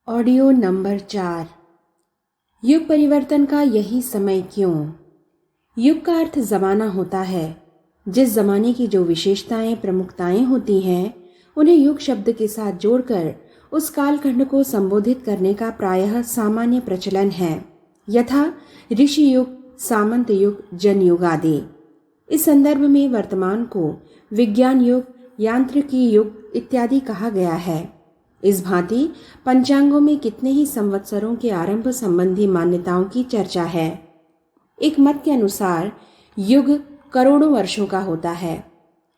Audio number 4। युग परिवर्तन का यही समय क्यों? युग का अर्थ ज़माना होता है। जिस ज़माने की जो विशेषताएं प्रमुखताएं होती हैं उन्हें युग शब्द के साथ जोड़कर उस कालखंड को संबोधित करने का प्रायः सामान्य प्रचलन है, यथा ऋषि युग, सामंत युग, जनयुग आदि। इस संदर्भ में वर्तमान को विज्ञान युग, यांत्रिकी युग इत्यादि कहा गया है। इस भांति पंचांगों में कितने ही संवत्सरों के आरंभ संबंधी मान्यताओं की चर्चा है। एक मत के अनुसार युग करोड़ों वर्षों का होता है।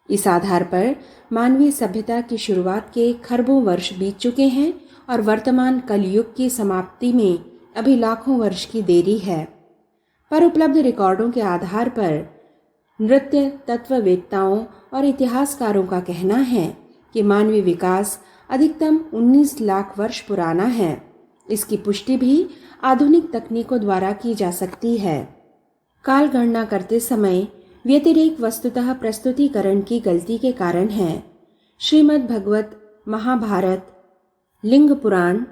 इस आधार पर मानवीय सभ्यता की शुरुआत के खरबों वर्ष बीत चुके हैं और वर्तमान कलयुग की समाप्ति में अभी लाखों वर्ष की देरी है। पर उपलब्ध रिकॉर्डों के आधार पर नृत्य तत्ववेत्ताओं और इतिहासकारों का कहना है कि मानवीय विकास अधिकतम 19 लाख वर्ष पुराना है। इसकी पुष्टि भी आधुनिक तकनीकों द्वारा की जा सकती है। काल गणना करते समय व्यतिरेक वस्तुतः प्रस्तुतिकरण की गलती के कारण है। श्रीमद् भगवत, महाभारत, लिंग पुराण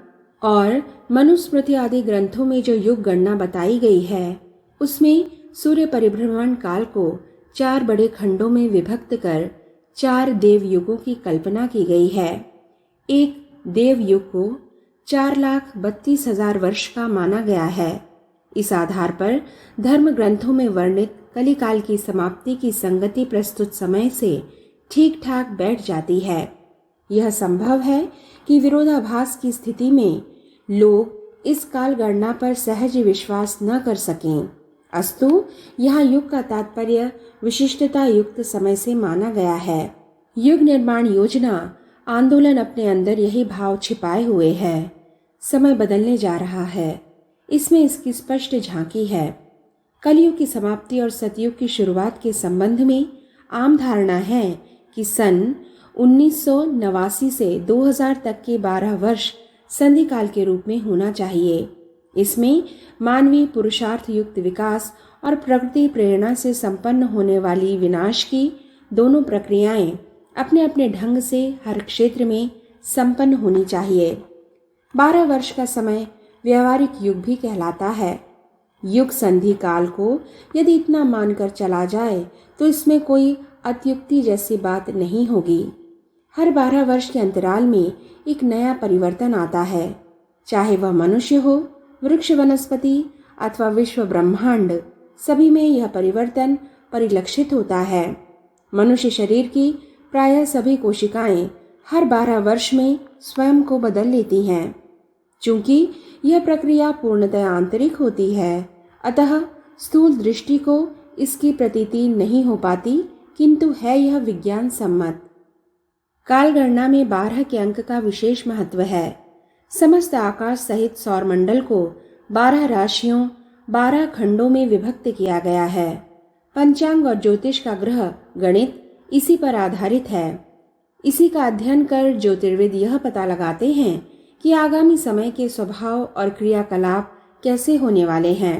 और मनुस्मृति आदि ग्रंथों में जो युग गणना बताई गई है उसमें सूर्य परिभ्रमण काल को 4 बड़े खंडों में विभक्त कर 4 देव युगों की कल्पना की गई है। एक देव युग को 4,32,000 वर्ष का माना गया है। इस आधार पर धर्म ग्रंथों में वर्णित कलिकाल की समाप्ति की संगति प्रस्तुत समय से ठीक ठाक बैठ जाती है। यह संभव है कि विरोधाभास की स्थिति में लोग इस काल गणना पर सहज विश्वास न कर सकें। अस्तु यहाँ युग का तात्पर्य विशिष्टता युक्त समय से माना गया है। युग निर्माण योजना आंदोलन अपने अंदर यही भाव छिपाए हुए है। समय बदलने जा रहा है, इसमें इसकी स्पष्ट झांकी है। कलयुग की समाप्ति और सतयुग की शुरुआत के संबंध में आम धारणा है कि सन 1989 से 2000 तक के 12 वर्ष संधि काल के रूप में होना चाहिए। इसमें मानवीय पुरुषार्थ युक्त विकास और प्रकृति प्रेरणा से संपन्न होने वाली विनाश की दोनों प्रक्रियाएं अपने अपने ढंग से हर क्षेत्र में संपन्न होनी चाहिए। 12 वर्ष का समय व्यवहारिक युग भी कहलाता है। युग संधि काल को यदि इतना मानकर चला जाए तो इसमें कोई अत्युक्ति जैसी बात नहीं होगी। हर 12 वर्ष के अंतराल में एक नया परिवर्तन आता है, चाहे वह मनुष्य हो, वृक्ष, वनस्पति अथवा विश्व ब्रह्मांड, सभी में यह परिवर्तन परिलक्षित होता है। मनुष्य शरीर की प्रायः सभी कोशिकाएं हर 12 वर्ष में स्वयं को बदल लेती हैं। चूंकि यह प्रक्रिया पूर्णतः आंतरिक होती है, अतः स्थूल दृष्टि को इसकी प्रतीति नहीं हो पाती, किंतु है यह विज्ञान सम्मत। कालगणना में 12 के अंक का विशेष महत्व है। समस्त आकाश सहित सौरमंडल को 12 राशियों, 12 खंडों में विभक्त किया गया है। पंचांग और ज्योतिष का ग्रह गणित इसी पर आधारित है। इसी का अध्ययन कर ज्योतिर्विद यह पता लगाते हैं कि आगामी समय के स्वभाव और क्रियाकलाप कैसे होने वाले हैं।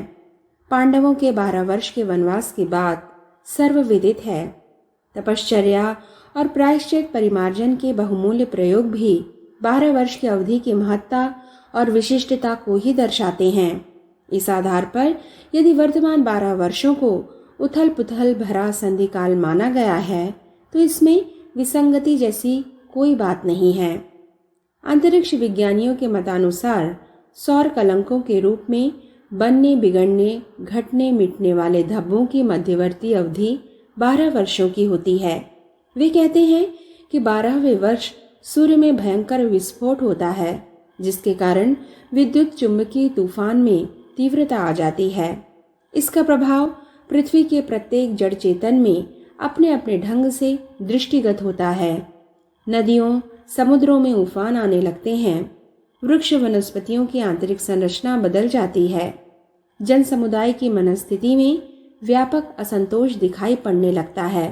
पांडवों के 12 वर्ष के वनवास के बाद सर्वविदित है। तपश्चर्या और प्रायश्चित परिमार्जन के बहुमूल्य प्रयोग भी 12 वर्ष की अवधि की महत्ता और विशिष्टता को ही दर्शाते हैं। इस आधार पर यदि वर्तमान 12 वर्षों को उथल पुथल भरा संधि काल माना गया है तो इसमें विसंगति जैसी कोई बात नहीं है। अंतरिक्ष विज्ञानियों के मतानुसार सौर कलंकों के रूप में बनने, बिगड़ने, घटने, मिटने वाले धब्बों की मध्यवर्ती अवधि 12 वर्षों की होती है। वे कहते हैं कि 12वें वर्ष सूर्य में भयंकर विस्फोट होता है, जिसके कारण विद्युत चुंबकीय तूफान में तीव्रता आ जाती है। इसका प्रभाव पृथ्वी के प्रत्येक जड़ चेतन में अपने अपने ढंग से दृष्टिगत होता है। नदियों, समुद्रों में उफान आने लगते हैं। वृक्ष, वनस्पतियों की आंतरिक संरचना बदल जाती है। जन समुदाय की मनस्थिति में व्यापक असंतोष दिखाई पड़ने लगता है।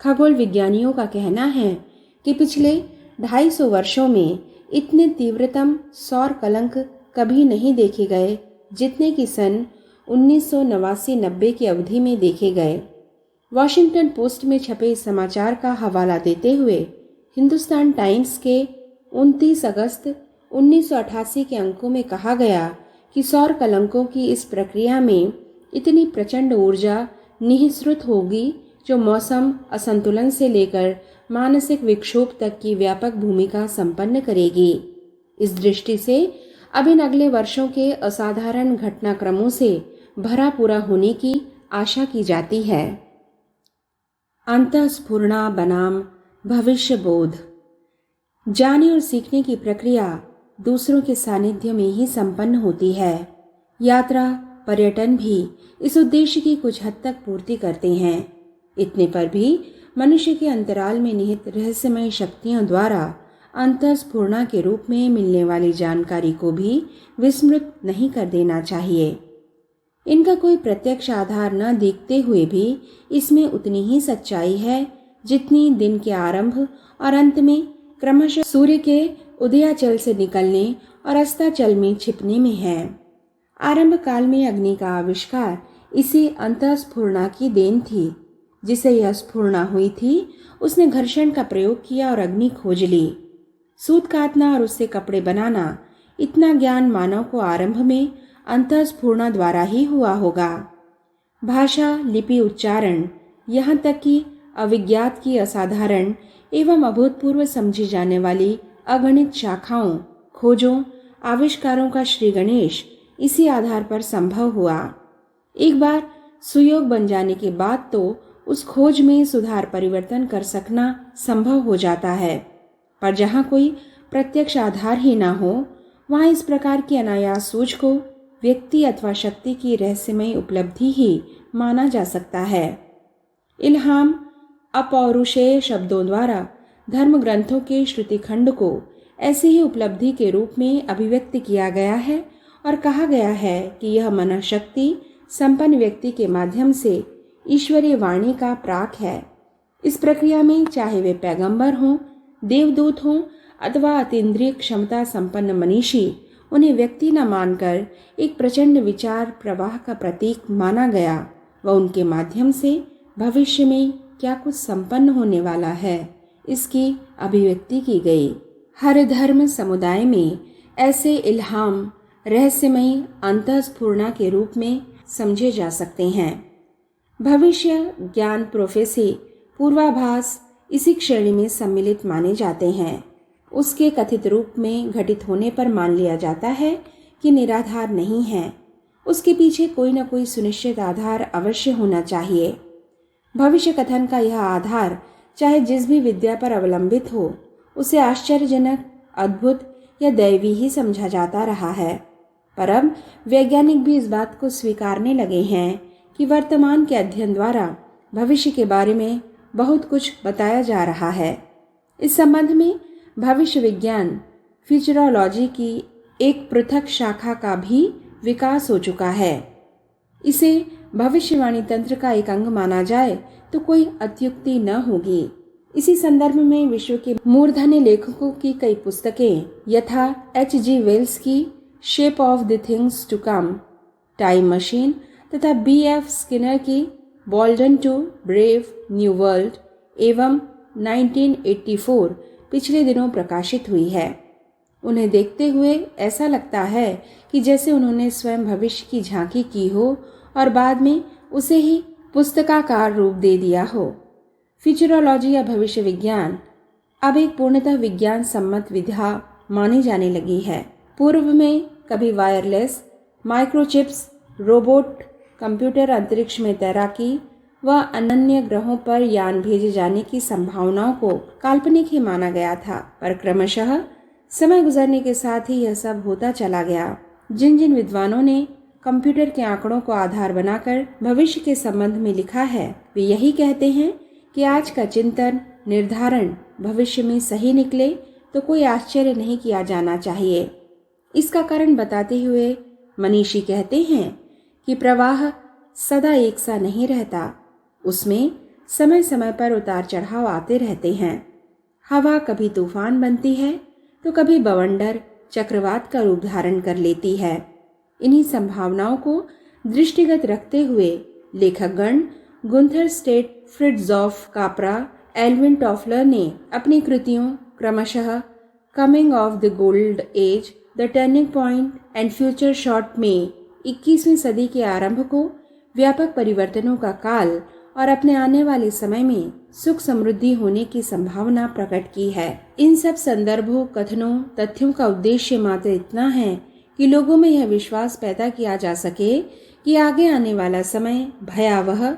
खगोल विज्ञानियों का कहना है कि पिछले 250 वर्षों में इतने तीव्रतम सौर कलंक कभी नहीं देखे गए जितने कि सन 1989-90 की अवधि में देखे गए। वॉशिंगटन पोस्ट में छपे इस समाचार का हवाला देते हुए हिंदुस्तान टाइम्स के 29 अगस्त 1988 के अंकों में कहा गया कि सौर कलंकों की इस प्रक्रिया में इतनी प्रचंड ऊर्जा निःसृत होगी जो मौसम असंतुलन से लेकर मानसिक विक्षोभ तक की व्यापक भूमिका संपन्न करेगी। इस दृष्टि से अब इन अगले वर्षों के असाधारण घटनाक्रमों से भरा पूरा होने की आशा की जाती है। अंतःस्फुरणा बनाम भविष्य बोध। जानने और सीखने की प्रक्रिया दूसरों के सानिध्य में ही संपन्न होती है। यात्रा, पर्यटन भी इस उद्देश्य की कुछ हद तक पूर्ति करते हैं। इतने पर भी मनुष्य के अंतराल में निहित रहस्यमय शक्तियों द्वारा अंतःस्फुरणा के रूप में मिलने वाली जानकारी को भी विस्मृत नहीं कर देना चाहिए। इनका कोई प्रत्यक्ष आधार न देखते हुए भी इसमें उतनी ही सच्चाई है जितनी दिन के आरंभ और अंत में क्रमशः सूर्य के उदयाचल से निकलने और अस्ताचल में छिपने में है। आरंभ काल में अग्नि का आविष्कार इसी अंतःस्फुरणा की देन थी। जिसे यह स्फुरणा हुई थी उसने घर्षण का प्रयोग किया और अग्नि खोज ली। सूत काटना और उससे कपड़े बनाना, इतना ज्ञान मानव को आरंभ में अंतःस्फुरणा द्वारा ही हुआ होगा। भाषा, लिपि, उच्चारण, यहाँ तक कि अविज्ञात की असाधारण एवं अभूतपूर्व समझी जाने वाली अगणित शाखाओं, खोजों, आविष्कारों का श्री गणेश इसी आधार पर संभव हुआ। एक बार सुयोग बन जाने के बाद तो उस खोज में सुधार परिवर्तन कर सकना संभव हो जाता है, पर जहाँ कोई प्रत्यक्ष आधार ही ना हो वहाँ इस प्रकार की अनायास सूझ को व्यक्ति अथवा शक्ति की रहस्यमय उपलब्धि ही माना जा सकता है। इल्हाम अपौरुषेय शब्दों द्वारा धर्म ग्रंथों के श्रुतिखंड को ऐसी ही उपलब्धि के रूप में अभिव्यक्त किया गया है और कहा गया है कि यह मनःशक्ति संपन्न व्यक्ति के माध्यम से ईश्वरीय वाणी का प्राक है। इस प्रक्रिया में चाहे वे पैगंबर हों, देवदूत हों अथवा अतीन्द्रिय क्षमता संपन्न मनीषी, उन्हें व्यक्ति न मानकर एक प्रचंड विचार प्रवाह का प्रतीक माना गया व उनके माध्यम से भविष्य में क्या कुछ संपन्न होने वाला है इसकी अभिव्यक्ति की गई। हर धर्म समुदाय में ऐसे इल्हाम रहस्यमयी अंतःस्फुरणा के रूप में समझे जा सकते हैं। भविष्य ज्ञान, प्रोफेसी, पूर्वाभास इसी श्रेणी में सम्मिलित माने जाते हैं। उसके कथित रूप में घटित होने पर मान लिया जाता है कि निराधार नहीं है, उसके पीछे कोई न कोई सुनिश्चित आधार अवश्य होना चाहिए। भविष्य कथन का यह आधार चाहे जिस भी विद्या पर अवलंबित हो, उसे आश्चर्यजनक, अद्भुत या दैवी ही समझा जाता रहा है। पर अब वैज्ञानिक भी इस बात को स्वीकारने लगे हैं कि वर्तमान के अध्ययन द्वारा भविष्य के बारे में बहुत कुछ बताया जा रहा है। इस संबंध में भविष्य विज्ञान, फ्यूचरोलॉजी की एक पृथक शाखा का भी विकास हो चुका है। इसे भविष्यवाणी तंत्र का एक अंग माना जाए तो कोई अत्युक्ति न होगी। इसी संदर्भ में विश्व के मूर्धन्य लेखकों की कई पुस्तकें यथा H.G. वेल्स की shape of the things to come, time machine तथा B.F. स्किनर की Walden two brave new world एवं 1984 पिछले दिनों प्रकाशित हुई है। उन्हें देखते हुए ऐसा लगता है कि जैसे उन्होंने स्वयं भविष्य की झांकी की हो और बाद में उसे ही पुस्तकाकार रूप दे दिया हो। फ्यूचरोलॉजी या भविष्य विज्ञान अब एक पूर्णतः विज्ञान सम्मत विधा मानी जाने लगी है। पूर्व में कभी वायरलेस, माइक्रोचिप्स, रोबोट, कंप्यूटर, अंतरिक्ष में तैराकी व अन्य ग्रहों पर यान भेजे जाने की संभावनाओं को काल्पनिक ही माना गया था, पर क्रमशः समय गुजरने के साथ ही यह सब होता चला गया। जिन जिन विद्वानों ने कंप्यूटर के आंकड़ों को आधार बनाकर भविष्य के संबंध में लिखा है, वे यही कहते हैं कि आज का चिंतन, निर्धारण भविष्य में सही निकले तो कोई आश्चर्य नहीं किया जाना चाहिए। इसका कारण बताते हुए मनीषी कहते हैं कि प्रवाह सदा एक सा नहीं रहता, उसमें समय समय पर उतार चढ़ाव आते रहते हैं। हवा कभी तूफान बनती है तो कभी बवंडर, चक्रवात का रूप धारण कर लेती है। इन्हीं संभावनाओं को दृष्टिगत रखते हुए लेखकगण Gunther Stent, Fritjof Capra, Alvin Toffler ने अपनी कृतियों क्रमशः coming of the gold age, the turning point and future shock में 21वीं सदी के आरंभ को व्यापक परिवर्तनों का काल और अपने आने वाले समय में सुख समृद्धि होने की संभावना प्रकट की है। इन सब संदर्भों, कथनों, तथ्यों का उद्देश्य मात्र इतना है कि लोगों में यह विश्वास पैदा किया जा सके कि आगे आने वाला समय भयावह,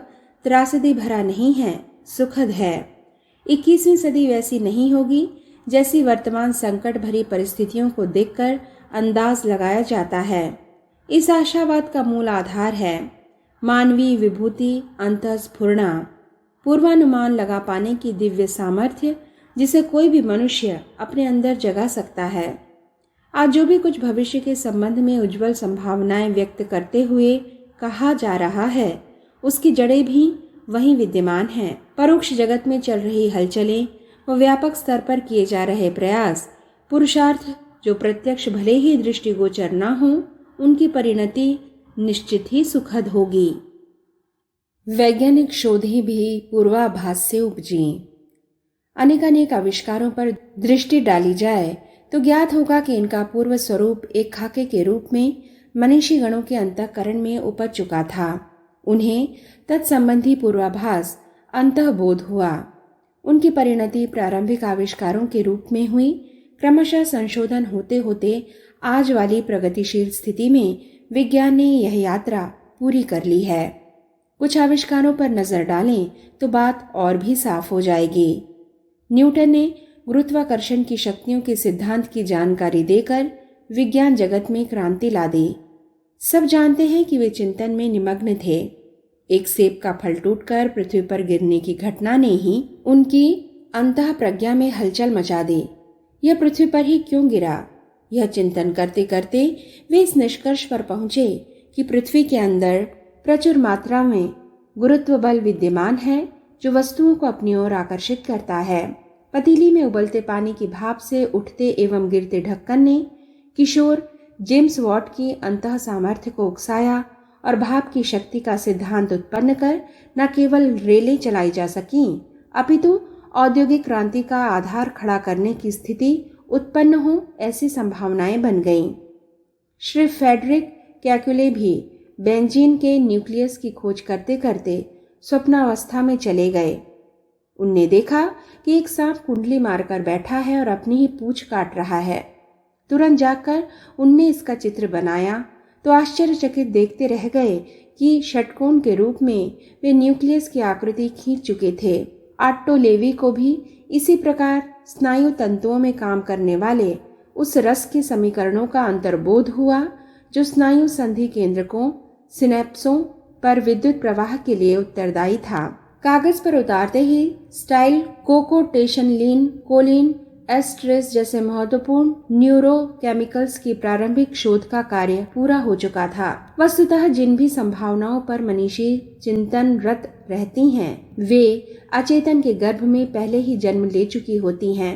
त्रासदी भरा नहीं है, सुखद है। 21वीं सदी वैसी नहीं होगी जैसी वर्तमान संकट भरी परिस्थितियों को देखकर अंदाज लगाया जाता है। इस आशावाद का मूल आधार है मानवीय विभूति अंतःस्फुरणा, पूर्वानुमान लगा पाने की दिव्य सामर्थ्य जिसे कोई भी मनुष्य अपने अंदर जगा सकता है। आज जो भी कुछ भविष्य के संबंध में उज्जवल संभावनाएं व्यक्त करते हुए कहा जा रहा है, उसकी जड़ें भी वहीं विद्यमान हैं। परोक्ष जगत में चल रही हलचलें व व्यापक स्तर पर किए जा रहे प्रयास, पुरुषार्थ जो प्रत्यक्ष भले ही दृष्टिगोचर न हो, उनकी परिणति निश्चित ही सुखद होगी। वैज्ञानिक शोधें भी पूर्वाभास से उपजी। अनेकानेक आविष्कारों पर दृष्टि डाली जाए तो ज्ञात होगा कि इनका पूर्व स्वरूप एक खाके के रूप में मनीषी गणों के अंतःकरण में उपज चुका था। उन्हें तत्संबंधी पूर्वाभास अंतःबोध हुआ। उनकी परिणति प्रारंभिक आविष्कारों के रूप में हुई। क्रमशः संशोधन होते होते आज वाली प्रगतिशील स्थिति में विज्ञान ने यह यात्रा पूरी कर ली है। कुछ आविष्कारों पर नजर डालें तो बात और भी साफ हो जाएगी। न्यूटन ने गुरुत्वाकर्षण की शक्तियों के सिद्धांत की जानकारी देकर विज्ञान जगत में क्रांति ला दी। सब जानते हैं कि वे चिंतन में निमग्न थे। एक सेब का फल टूटकर पृथ्वी पर गिरने की घटना ने ही उनकी अंतः प्रज्ञा में हलचल मचा दी। यह पृथ्वी पर ही क्यों गिरा? यह चिंतन करते करते वे इस निष्कर्ष पर पहुंचे कि पृथ्वी के अंदर प्रचुर मात्रा में गुरुत्व बल विद्यमान है जो वस्तुओं को अपनी ओर आकर्षित करता है। पतीली में उबलते पानी की भाप से उठते एवं गिरते ढक्कन ने किशोर जेम्स वॉट की अंतः सामर्थ्य को उकसाया और भाप की शक्ति का सिद्धांत उत्पन्न कर न केवल रेलें चलाई जा सकीं, अपितु औद्योगिक क्रांति का आधार खड़ा करने की स्थिति उत्पन्न हो ऐसी संभावनाएं बन गईं। श्री फ्रेडरिक कैकुले भी बेंजीन के न्यूक्लियस की खोज करते करते स्वप्नावस्था में चले गए। उनने देखा कि एक सांप कुंडली मारकर बैठा है और अपनी ही पूंछ काट रहा है। तुरंत जाकर उनने इसका चित्र बनाया तो आश्चर्यचकित देखते रह गए कि षटकोण के रूप में वे न्यूक्लियस की आकृति खींच चुके थे। ऑट्टो लेवी को भी इसी प्रकार स्नायु तंतुओं में काम करने वाले उस रस के समीकरणों का अंतर्बोध हुआ जो स्नायु संधि केंद्रकों सिनेप्सों पर विद्युत प्रवाह के लिए उत्तरदायी था। कागज पर उतारते ही स्टाइल कोकोटेशनलिन, कोलिन, एस्ट्रेस जैसे महत्वपूर्ण न्यूरोकेमिकल्स की प्रारंभिक शोध का कार्य पूरा हो चुका था। वस्तुतः जिन भी संभावनाओं पर मनीषी चिंतनरत रहती हैं, वे अचेतन के गर्भ में पहले ही जन्म ले चुकी होती हैं।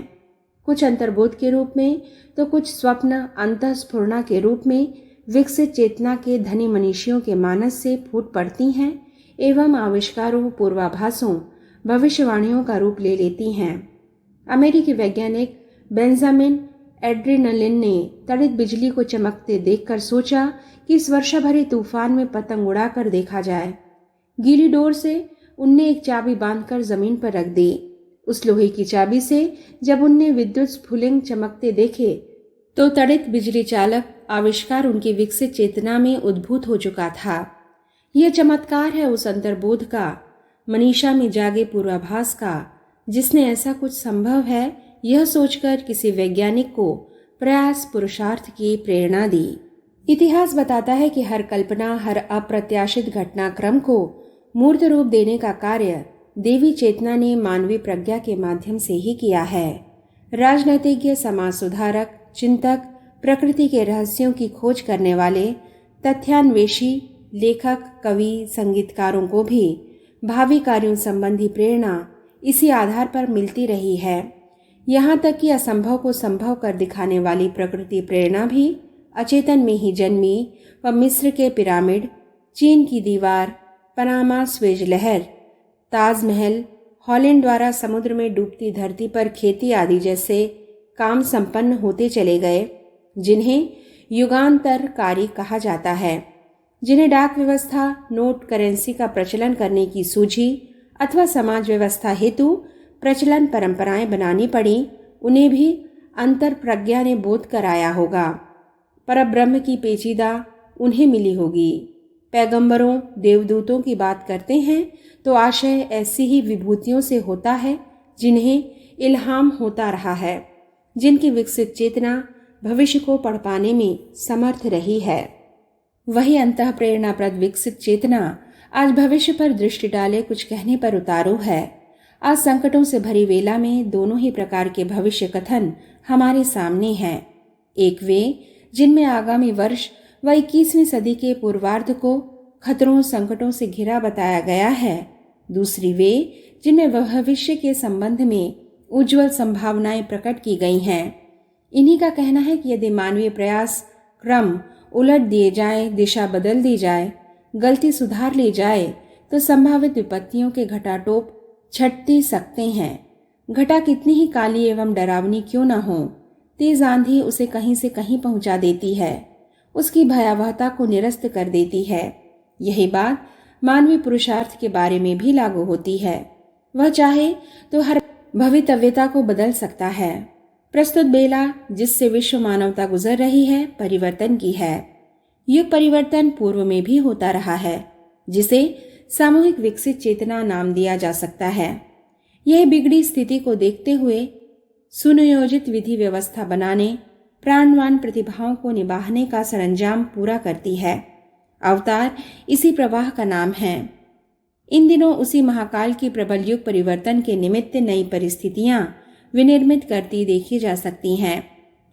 कुछ अंतर्बोध के रूप में तो कुछ स्वप्न अंतःस्फुरणा के रूप में विकसित चेतना के धनी मनीषियों के मानस से फूट पड़ती हैं एवं आविष्कारों, पूर्वाभासों, भविष्यवाणियों का रूप ले लेती हैं। अमेरिकी वैज्ञानिक बेंजामिन एड्रिनलिन ने तड़ित बिजली को चमकते देखकर सोचा कि इस वर्षा भरे तूफान में पतंग उड़ाकर देखा जाए। गीली डोर से उनने एक चाबी बांधकर जमीन पर रख दी। उस लोहे की चाबी से जब उनने विद्युत स्फुलिंग चमकते देखे तो तड़ित बिजली चालक आविष्कार उनकी विकसित चेतना में उद्भूत हो चुका था। यह चमत्कार है उस अंतर्बोध का, मनीषा में जागे पूर्वाभास का, जिसने ऐसा कुछ संभव है यह सोचकर किसी वैज्ञानिक को प्रयास पुरुषार्थ की प्रेरणा दी। इतिहास बताता है कि हर कल्पना, हर अप्रत्याशित घटनाक्रम को मूर्त रूप देने का कार्य देवी चेतना ने मानवीय प्रज्ञा के माध्यम से ही किया है। राजनीतिज्ञ, समाज सुधारक, चिंतक, प्रकृति के रहस्यों की खोज करने वाले, तथ्यान्वेषी, लेखक, कवि, संगीतकारों को भी भावी कार्यों संबंधी प्रेरणा इसी आधार पर मिलती रही है। यहाँ तक कि असंभव को संभव कर दिखाने वाली प्रकृति प्रेरणा भी अचेतन में ही जन्मी व मिस्र के पिरामिड, चीन की दीवार, पनामा स्वेज लहर, ताजमहल, हॉलैंड द्वारा समुद्र में डूबती धरती पर खेती आदि जैसे काम संपन्न होते चले गए, जिन्हें युगांतरकारी कहा जाता है। जिन्हें डाक व्यवस्था, नोट करेंसी का प्रचलन करने की सूझी अथवा समाज व्यवस्था हेतु प्रचलन परंपराएं बनानी पड़ी, उन्हें भी अंतर प्रज्ञा ने बोध कराया होगा। परब्रह्म की पेचीदा उन्हें मिली होगी। पैगंबरों, देवदूतों की बात करते हैं तो आशय ऐसी ही विभूतियों से होता है जिन्हें इल्हाम होता रहा है, जिनकी विकसित चेतना भविष्य को पढ़ पाने में समर्थ रही है। वही अंतः प्रेरणाप्रद विकसित चेतना आज भविष्य पर दृष्टि डाले कुछ कहने पर उतारू है। आज संकटों से भरी वेला में दोनों ही प्रकार के भविष्य कथन हमारे सामने हैं। एक वे जिनमें आगामी वर्ष व 21वीं सदी के पूर्वार्ध को खतरों संकटों से घिरा बताया गया है। दूसरी वे जिनमें भविष्य के संबंध में उज्जवल संभावनाएं प्रकट की गई हैं। इन्हीं का कहना है कि यदि मानवीय प्रयास क्रम उलट दिए जाए, दिशा बदल दी जाए, गलती सुधार ली जाए तो संभावित विपत्तियों के घटाटोप छटती सकते हैं। घटा कितनी ही काली एवं डरावनी क्यों न हो, तेज आंधी उसे कहीं से कहीं पहुंचा देती है, उसकी भयावहता को निरस्त कर देती है। यही बात मानवीय पुरुषार्थ के बारे में भी लागू होती है। वह चाहे तो हर भवितव्यता को बदल सकता है। प्रस्तुत बेला जिससे विश्व मानवता गुजर रही है, परिवर्तन की है। युग परिवर्तन पूर्व में भी होता रहा है, जिसे सामूहिक विकसित चेतना नाम दिया जा सकता है। यह बिगड़ी स्थिति को देखते हुए सुनियोजित विधि व्यवस्था बनाने, प्राणवान प्रतिभाओं को निभाने का सरंजाम पूरा करती है। अवतार इसी प्रवाह का नाम है। इन दिनों उसी महाकाल की प्रबल युग परिवर्तन के निमित्त नई परिस्थितियां विनिर्मित करती देखी जा सकती हैं।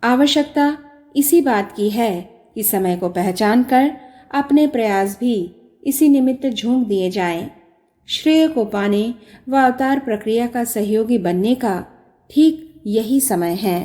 आवश्यकता इसी बात की है कि समय को पहचान कर अपने प्रयास भी इसी निमित्त झोंक दिए जाएं। श्रेय को पाने व अवतार प्रक्रिया का सहयोगी बनने का ठीक यही समय है।